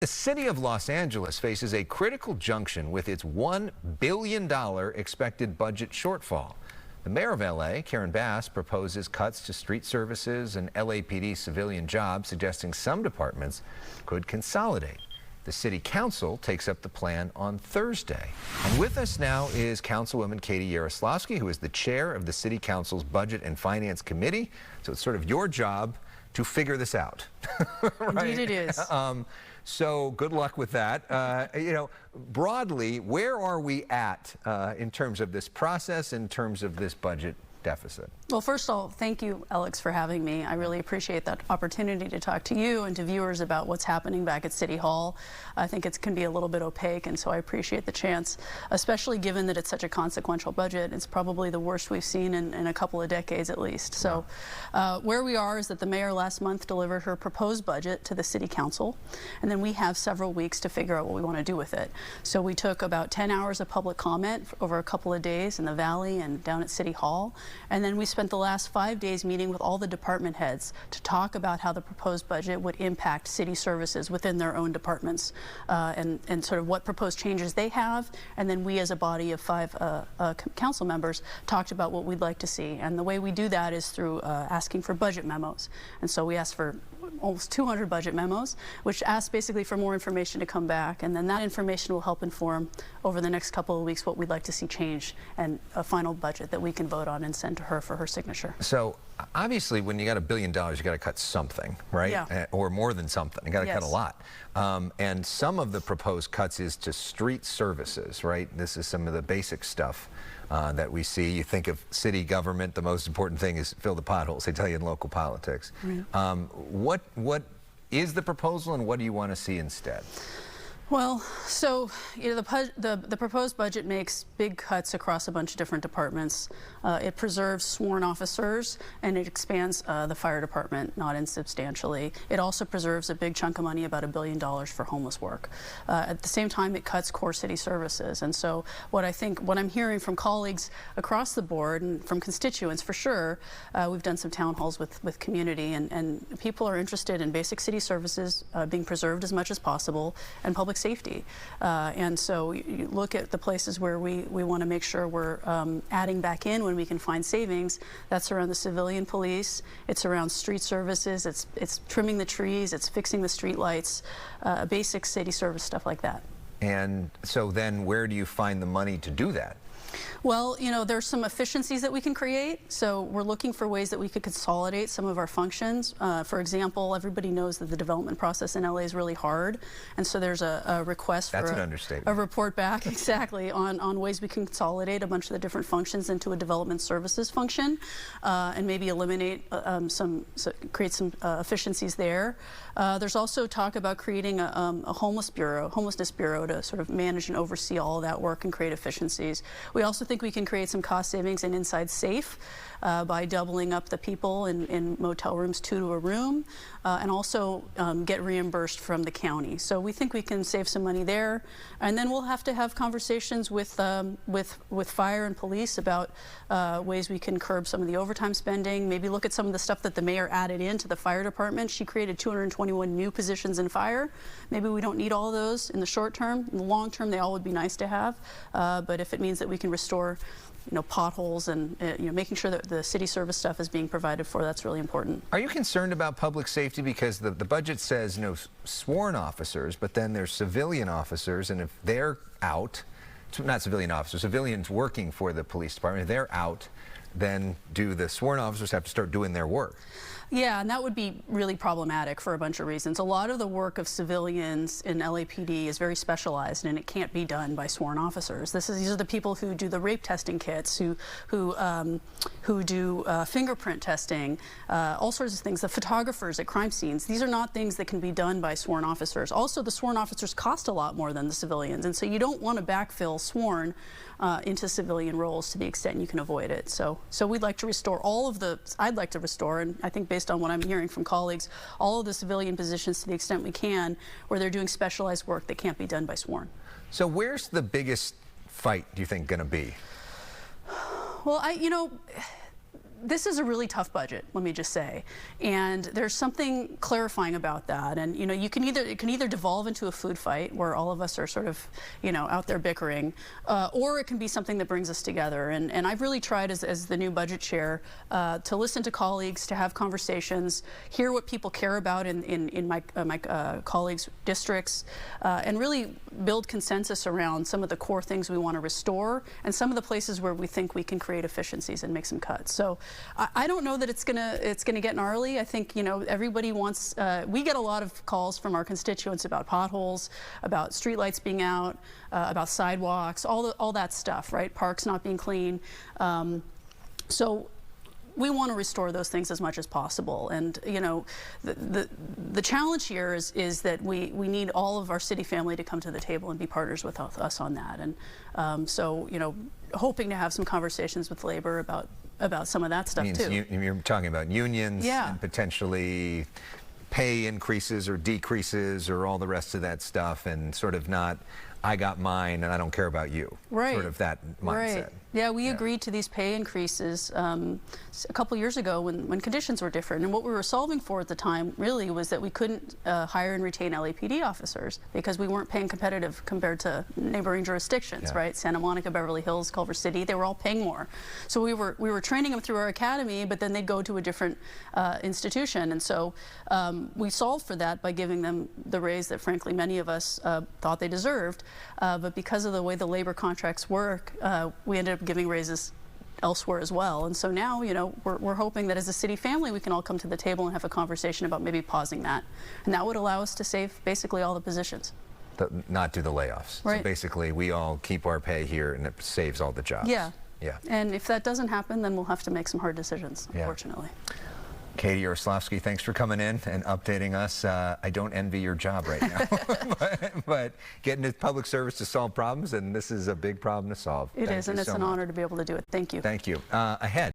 The city of Los Angeles faces a critical junction with its $1 billion expected budget shortfall. The mayor of LA, Karen Bass, proposes cuts to street services and LAPD civilian jobs, suggesting some departments could consolidate. The city council takes up the plan on Thursday. And with us now is Councilwoman Katy Yaroslavsky, who is the chair of the city council's Budget and Finance Committee. So it's sort of your job to figure this out. Right? Indeed it is. So good luck with that. Broadly, where are we at in terms of this process, in terms of this budget deficit? Well, first of all, thank you, Alex, for having me. I really appreciate that opportunity to talk to you and to viewers about what's happening back at City Hall. I think it can be a little bit opaque, and so I appreciate the chance, especially given that it's such a consequential budget. It's probably the worst we've seen in a couple of decades at least. So where we are is that the mayor last month delivered her proposed budget to the city council, and then we have several weeks to figure out what we want to do with it. So we took about 10 hours of public comment over a couple of days in the Valley and down at City Hall, and then we spent the last 5 days meeting with all the department heads to talk about how the proposed budget would impact city services within their own departments, and sort of what proposed changes they have. And then we, as a body of 5 council members, talked about what we'd like to see. And the way we do that is through asking for budget memos. And so we asked for almost 200 budget memos, which ask basically for more information to come back, and then that information will help inform over the next couple of weeks what we'd like to see change and a final budget that we can vote on and send to her for her signature. So obviously when you got $1 billion, you got to cut something, right? Yeah. Or more than something. You got to Yes. cut a lot. And some of the proposed cuts is to street services, right? This is some of the basic stuff that we see. You think of city government, the most important thing is fill the potholes, they tell you in local politics. Right. What is the proposal, and what do you want to see instead? Well, so the proposed budget makes big cuts across a bunch of different departments. It preserves sworn officers, and it expands the fire department, not insubstantially. It also preserves a big chunk of money, about $1 billion, for homeless work. At the same time, it cuts core city services. And so what I'm hearing from colleagues across the board and from constituents, for sure, we've done some town halls with community, and people are interested in basic city services being preserved as much as possible, and public safety. And so you look at the places where we want to make sure we're adding back in when we can find savings. That's around the civilian police, it's around street services, it's trimming the trees, it's fixing the street lights, basic city service stuff like that. And so then where do you find the money to do that? Well, there's some efficiencies that we can create. So we're looking for ways that we could consolidate some of our functions. For example, everybody knows that the development process in LA is really hard. And so there's a request for a report back, exactly, on ways we can consolidate a bunch of the different functions into a development services function, and maybe eliminate create some efficiencies there. There's also talk about creating a homelessness bureau to sort of manage and oversee all of that work and create efficiencies. We also think we can create some cost savings in inside safe by doubling up the people in motel rooms 2 to a room, and also get reimbursed from the county. So we think we can save some money there, and then we'll have to have conversations with fire and police about ways we can curb some of the overtime spending. Maybe look at some of the stuff that the mayor added into the fire department. She created 221 new positions in fire. Maybe we don't need all of those in the short term. In the long term, they all would be nice to have, but if it means that we can restore potholes and making sure that the city service stuff is being provided for, that's really important. Are you concerned about public safety? Because the budget says sworn officers, but then there's civilian officers, and if they're out, not civilian officers, civilians working for the police department, if they're out, then do the sworn officers have to start doing their work? Yeah, and that would be really problematic for a bunch of reasons. A lot of the work of civilians in LAPD is very specialized, and it can't be done by sworn officers. These are the people who do the rape testing kits, who do fingerprint testing, all sorts of things. The photographers at crime scenes. These are not things that can be done by sworn officers. Also, the sworn officers cost a lot more than the civilians, and so you don't want to backfill sworn into civilian roles to the extent you can avoid it. So we'd like to restore I'd like to restore, and I think based on what I'm hearing from colleagues, all of the civilian positions to the extent we can, where they're doing specialized work that can't be done by sworn. So where's the biggest fight, do you think, going to be? Well, this is a really tough budget, let me just say, and there's something clarifying about that. And it can either devolve into a food fight where all of us are sort of out there bickering, or it can be something that brings us together. And I've really tried as the new budget chair to listen to colleagues, to have conversations, hear what people care about in my colleagues' districts, and really build consensus around some of the core things we want to restore and some of the places where we think we can create efficiencies and make some cuts. So I don't know that it's gonna get gnarly. I think everybody wants. We get a lot of calls from our constituents about potholes, about streetlights being out, about sidewalks, all that stuff, right? Parks not being clean. So we want to restore those things as much as possible. And the challenge here is that we need all of our city family to come to the table and be partners with us on that. And so hoping to have some conversations with labor about some of that stuff too. You're talking about unions, yeah, and potentially pay increases or decreases or all the rest of that stuff, and sort of not, I got mine and I don't care about you. Right. Sort of that mindset. Right. Yeah, we agreed to these pay increases a couple years ago when conditions were different. And what we were solving for at the time really was that we couldn't hire and retain LAPD officers because we weren't paying competitive compared to neighboring jurisdictions, right? Santa Monica, Beverly Hills, Culver City, they were all paying more. So we were training them through our academy, but then they'd go to a different institution. And so we solved for that by giving them the raise that frankly many of us thought they deserved. But because of the way the labor contracts work, we ended up giving raises elsewhere as well. And so now, we're hoping that as a city family, we can all come to the table and have a conversation about maybe pausing that. And that would allow us to save basically all the positions. Not do the layoffs. Right. So basically, we all keep our pay here and it saves all the jobs. Yeah. Yeah. And if that doesn't happen, then we'll have to make some hard decisions, unfortunately. Katy Yaroslavsky, thanks for coming in and updating us. I don't envy your job right now, but getting to public service to solve problems, and this is a big problem to solve. It is, and it's an honor to be able to do it. Thank you. Thank you. Ahead.